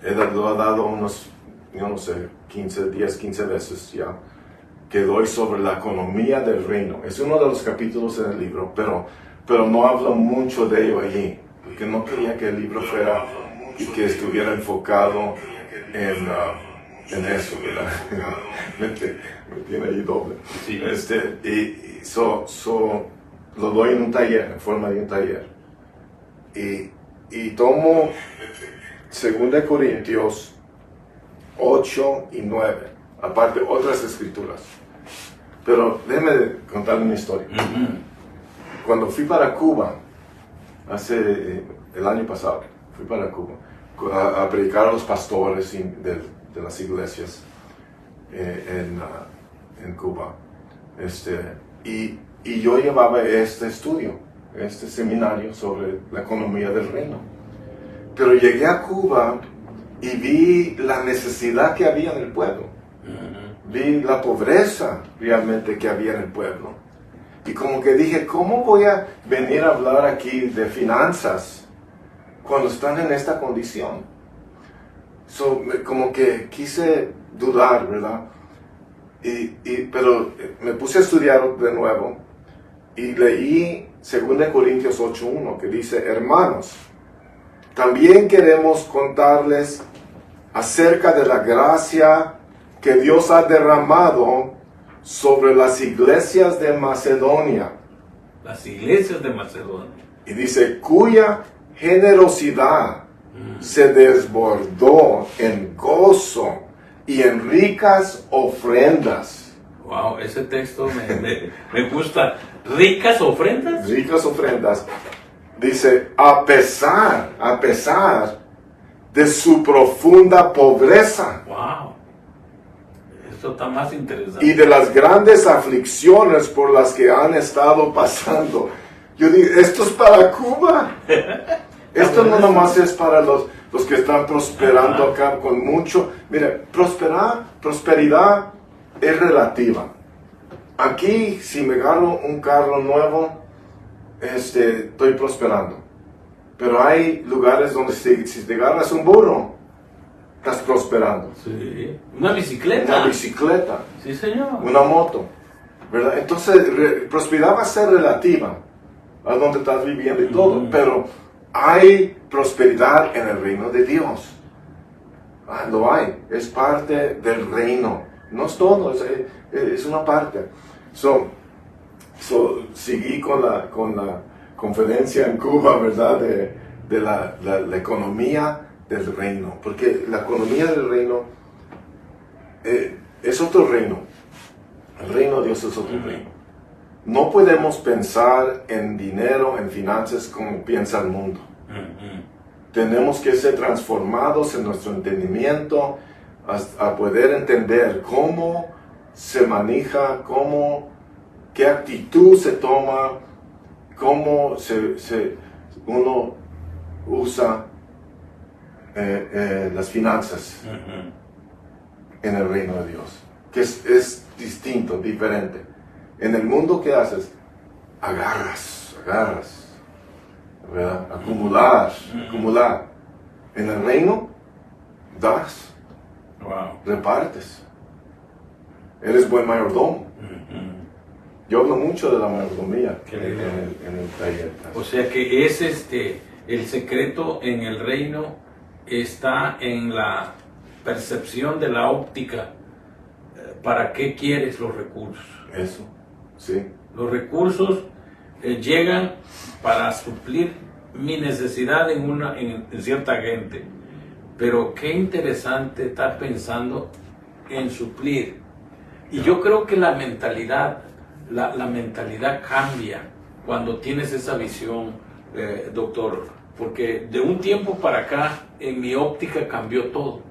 lo he dado unos, yo no sé, 15 veces ya, que doy sobre la economía del reino. Es uno de los capítulos en el libro, pero no hablo mucho de ello allí, porque no quería que el libro fuera y que estuviera enfocado en eso, ¿verdad? me tiene ahí doble. Sí. Lo doy en un taller, en forma de un taller. Y tomo 2 Corintios 8 y 9, aparte otras escrituras. Pero déjeme contarle una historia. Cuando fui para Cuba, el año pasado, fui para Cuba a predicar a los pastores de las iglesias en Cuba. Y yo llevaba este estudio, este seminario sobre la economía del reino. Pero llegué a Cuba y vi la necesidad que había en el pueblo. Vi la pobreza realmente que había en el pueblo. Y como que dije, ¿cómo voy a venir a hablar aquí de finanzas cuando están en esta condición. Como que quise dudar, ¿verdad? Pero me puse a estudiar de nuevo y leí 2 Corintios 8:1 que dice: hermanos, también queremos contarles acerca de la gracia que Dios ha derramado sobre las iglesias de Macedonia. Las iglesias de Macedonia. Y dice, cuya generosidad se desbordó en gozo y en ricas ofrendas. Wow, ese texto me gusta. ¿Ricas ofrendas? Ricas ofrendas. Dice, a pesar de su profunda pobreza. Wow. Esto está más interesante. Y de las grandes aflicciones por las que han estado pasando. Yo digo, esto es para Cuba. Esto no nomás es para los que están prosperando acá con mucho. Mire, prosperidad es relativa. Aquí, si me agarro un carro nuevo, estoy prosperando. Pero hay lugares donde si te agarras un burro, estás prosperando. Sí. Una bicicleta. Una bicicleta. Sí, señor. Una moto. ¿Verdad? Entonces, prosperidad va a ser relativa a donde estás viviendo y todo. Pero hay prosperidad en el reino de Dios. Lo hay. Es parte del reino. No es todo, es una parte. Seguí con la conferencia en Cuba, ¿verdad? De la economía del reino. Porque la economía del reino es otro reino. El reino de Dios es otro reino. No podemos pensar en dinero, en finanzas, como piensa el mundo. Tenemos que ser transformados en nuestro entendimiento a poder entender cómo se maneja, qué actitud se toma, cómo uno usa las finanzas en el reino de Dios, que es distinto, diferente. En el mundo, ¿qué haces? Agarras, ¿verdad? Acumular. En el reino, das, repartes. Eres buen mayordomo. Yo hablo mucho de la mayordomía en el taller. O sea que es el secreto en el reino está en la percepción de la óptica. ¿Para qué quieres los recursos? Eso, sí. Los recursos llegan para suplir mi necesidad en cierta gente. Pero qué interesante estar pensando en suplir. Y yo creo que la mentalidad cambia cuando tienes esa visión, doctor. Porque de un tiempo para acá, en mi óptica cambió todo.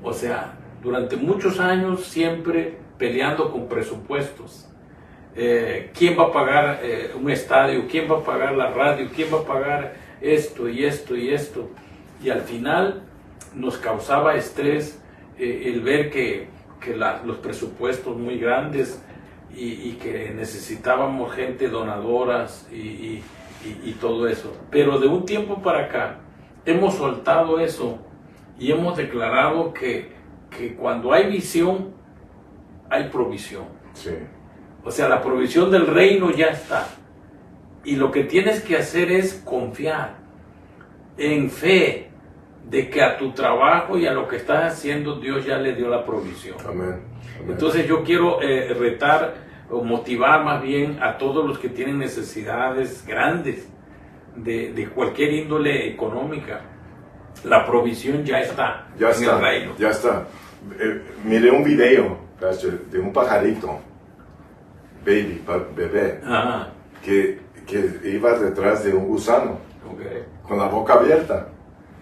O sea, durante muchos años siempre peleando con presupuestos. ¿Quién va a pagar un estadio? ¿Quién va a pagar la radio? ¿Quién va a pagar esto y esto y esto? Y al final nos causaba estrés el ver que los presupuestos muy grandes y que necesitábamos gente donadoras y todo eso. Pero de un tiempo para acá hemos soltado eso y hemos declarado que cuando hay visión, hay provisión. Sí. O sea, la provisión del reino ya está. Y lo que tienes que hacer es confiar en fe de que a tu trabajo y a lo que estás haciendo Dios ya le dio la provisión. Amén. Entonces yo quiero retar o motivar más bien a todos los que tienen necesidades grandes de cualquier índole económica. La provisión ya está en el reino. Ya está. Miré un video, pastor, de un pajarito, bebé, que iba detrás de un gusano, con la boca abierta.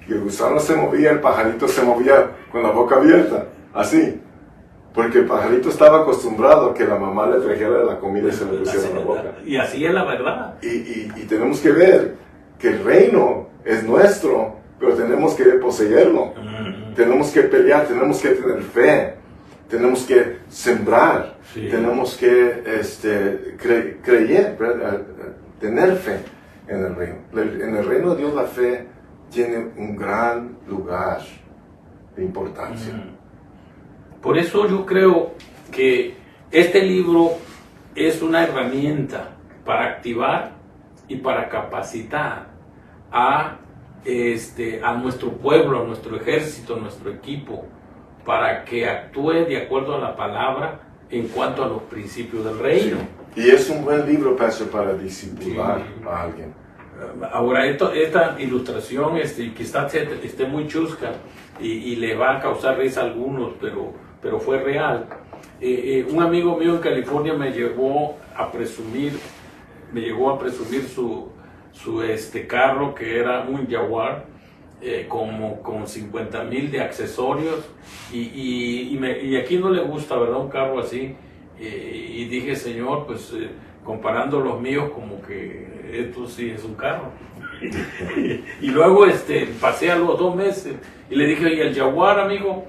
Y el gusano se movía, el pajarito se movía con la boca abierta, así. Porque el pajarito estaba acostumbrado a que la mamá le trajera la comida y se le pusiera en la boca. Y así es la verdad. Y tenemos que ver que el reino es nuestro, pero tenemos que poseerlo. Tenemos que pelear, tenemos que tener fe, tenemos que sembrar, tenemos que creer, tener fe en el reino. En el reino de Dios la fe tiene un gran lugar de importancia. Por eso yo creo que este libro es una herramienta para activar y para capacitar a nuestro pueblo, a nuestro ejército, a nuestro equipo, para que actúe de acuerdo a la palabra en cuanto a los principios del reino. Sí. Y es un buen libro, Pastor, para discipular a alguien. Ahora, esta ilustración quizás esté muy chusca y le va a causar risa a algunos, pero fue real. Un amigo mío en California me llegó a presumir su carro, que era un Jaguar, con 50,000 de accesorios, y aquí no le gusta, ¿verdad?, un carro así, y dije, Señor, pues comparando los míos, como que esto sí es un carro. Y luego pasé a los 2 meses y le dije, oye, el Jaguar, amigo,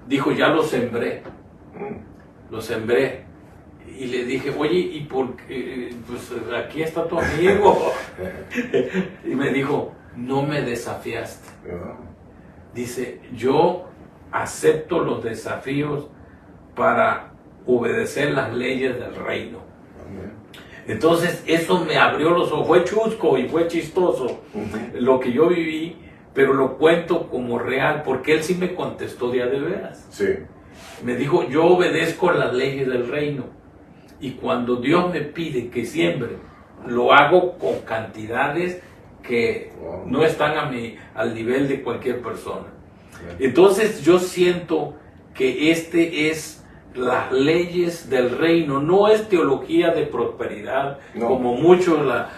dijo, ya lo sembré. Y le dije, oye, ¿y por qué? Pues aquí está tu amigo. Y me dijo, no me desafiaste. Dice, yo acepto los desafíos para obedecer las leyes del reino. Entonces eso me abrió los ojos. Fue chusco y fue chistoso lo que yo viví, pero lo cuento como real, porque él sí me contestó de a de veras. Sí. Me dijo, yo obedezco las leyes del reino, y cuando Dios me pide que siembre, lo hago con cantidades que no están al nivel de cualquier persona. Entonces yo siento que es las leyes del reino, no es teología de prosperidad, como muchos la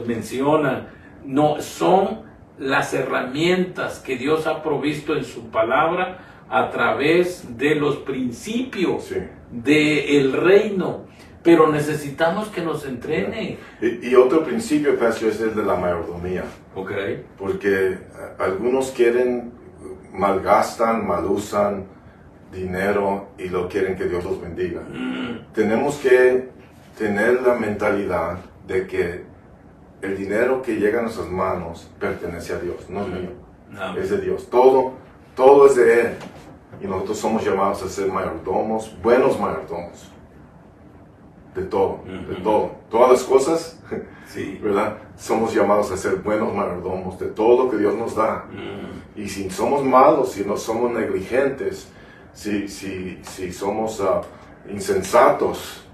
mencionan. No, son las herramientas que Dios ha provisto en su palabra a través de los principios del reino, pero necesitamos que nos entrenen. Y otro principio, Pastor, es el de la mayordomía. Porque algunos malgastan, malusan dinero y lo quieren que Dios los bendiga. Tenemos que tener la mentalidad de que el dinero que llega a nuestras manos pertenece a Dios, no es mío, es de Dios. Todo es de Él. Y nosotros somos llamados a ser mayordomos, buenos mayordomos. De todo, de todo. Todas las cosas, ¿verdad? Somos llamados a ser buenos mayordomos de todo lo que Dios nos da. Y si somos malos, si no somos negligentes, si somos insensatos,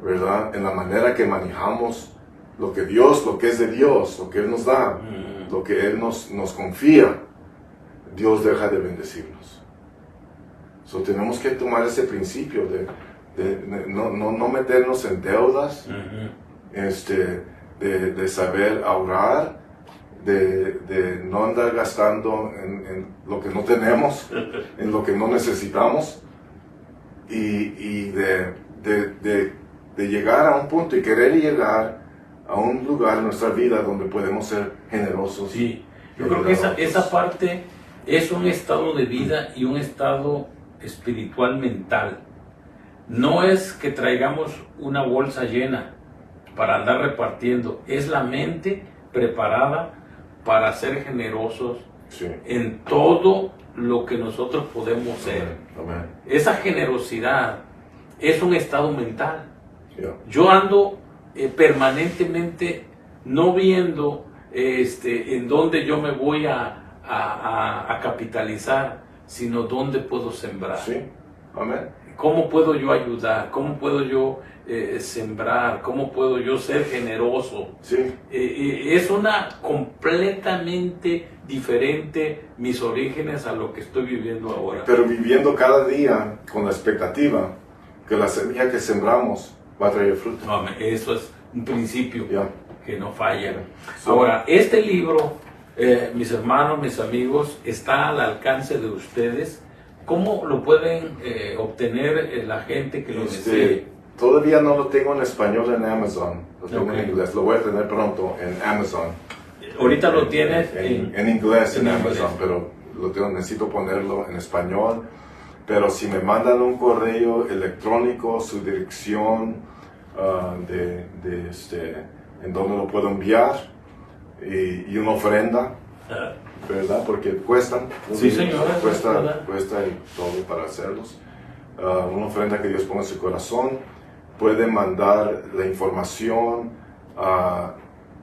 ¿verdad?, en la manera que manejamos lo que es de Dios, lo que Él nos da, lo que Él nos confía, Dios deja de bendecirnos. Tenemos que tomar ese principio de no meternos en deudas, de saber ahorrar, de no andar gastando en lo que no tenemos, en lo que no necesitamos, y de llegar a un punto y querer llegar a un lugar en nuestra vida donde podemos ser generosos. Sí, yo creo que esa parte es un estado de vida y un estado espiritual mental. No es que traigamos una bolsa llena para andar repartiendo, es la mente preparada para ser generosos en todo lo que nosotros podemos ser. Esa generosidad es un estado mental. Yo ando permanentemente no viendo en dónde yo me voy a capitalizar, sino dónde puedo sembrar. ¿Cómo puedo yo ayudar? ¿Cómo puedo yo sembrar? ¿Cómo puedo yo ser generoso? Es una completamente diferente mis orígenes a lo que estoy viviendo ahora. Pero viviendo cada día con la expectativa que la semilla que sembramos va a traer fruto. Eso es un principio que no falla. Ahora, este libro, mis hermanos, mis amigos, está al alcance de ustedes. ¿Cómo lo pueden obtener la gente que lo desee? Todavía no lo tengo en español en Amazon, lo tengo en inglés, lo voy a tener pronto en Amazon. Ahorita lo tienes en inglés en Amazon, pero necesito ponerlo en español. Pero si me mandan un correo electrónico, su dirección en donde lo puedo enviar, y una ofrenda, ¿verdad? Porque cuestan. Sí, señora. Cuesta y todo para hacerlos. Una ofrenda que Dios ponga en su corazón. Puede mandar la información a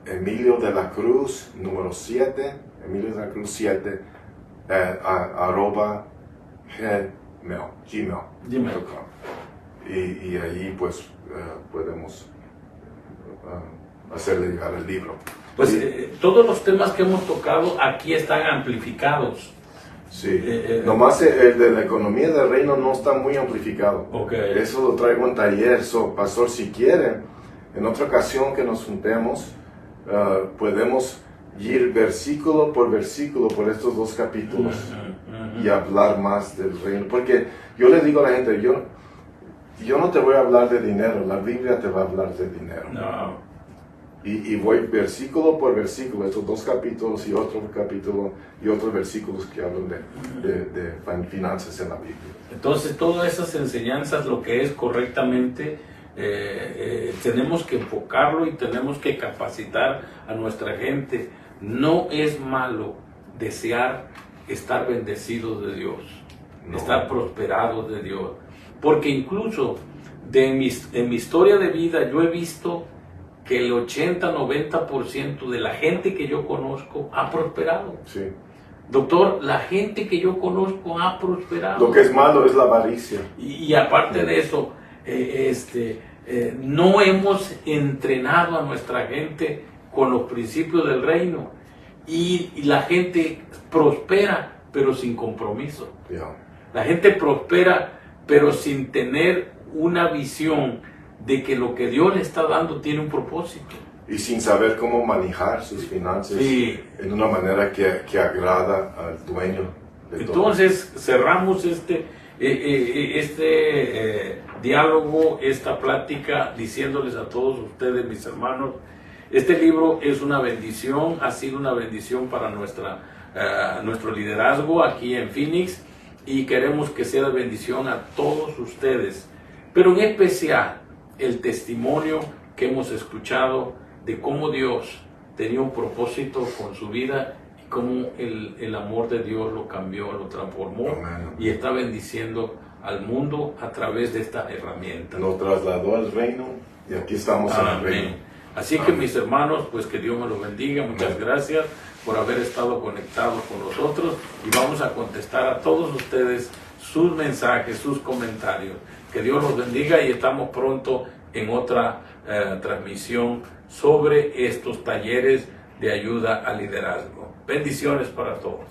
Emilio de la Cruz, número 7, Emilio de la Cruz 7, @ gmail.com. Y ahí pues podemos hacerle llegar el libro. Pues todos los temas que hemos tocado aquí están amplificados. Sí, nomás el de la economía del reino no está muy amplificado. Okay. Eso lo traigo en taller. Pastor, si quieren, en otra ocasión que nos juntemos, podemos ir versículo por versículo por estos 2 capítulos y hablar más del reino. Porque yo le digo a la gente, yo no te voy a hablar de dinero, la Biblia te va a hablar de dinero. No. Y voy versículo por versículo, estos 2 capítulos y otro capítulo y otros versículos que hablan de finanzas en la Biblia. Entonces, todas esas enseñanzas, lo que es correctamente, tenemos que enfocarlo y tenemos que capacitar a nuestra gente. No es malo desear estar bendecidos de Dios, estar prosperados de Dios, porque incluso en mi historia de vida yo he visto que el 80-90% de la gente que yo conozco ha prosperado. Sí. Doctor, la gente que yo conozco ha prosperado. Lo que es malo es la avaricia. Y aparte de eso, no hemos entrenado a nuestra gente con los principios del reino. Y la gente prospera, pero sin compromiso. Yeah. La gente prospera, pero sin tener una visión de que lo que Dios le está dando tiene un propósito. Y sin saber cómo manejar sus finanzas en una manera que agrada al dueño de todo. Entonces cerramos este diálogo, esta plática, diciéndoles a todos ustedes, mis hermanos, este libro es una bendición, ha sido una bendición para nuestro liderazgo aquí en Phoenix, y queremos que sea de bendición a todos ustedes, pero en especial el testimonio que hemos escuchado de cómo Dios tenía un propósito con su vida y cómo el amor de Dios lo cambió, lo transformó. Amén. Y está bendiciendo al mundo a través de esta herramienta. Nos trasladó al reino y aquí estamos en el reino. Así que mis hermanos, pues que Dios me los bendiga. Muchas gracias por haber estado conectados con nosotros, y vamos a contestar a todos ustedes sus mensajes, sus comentarios. Que Dios los bendiga, y estamos pronto en otra transmisión sobre estos talleres de ayuda al liderazgo. Bendiciones para todos.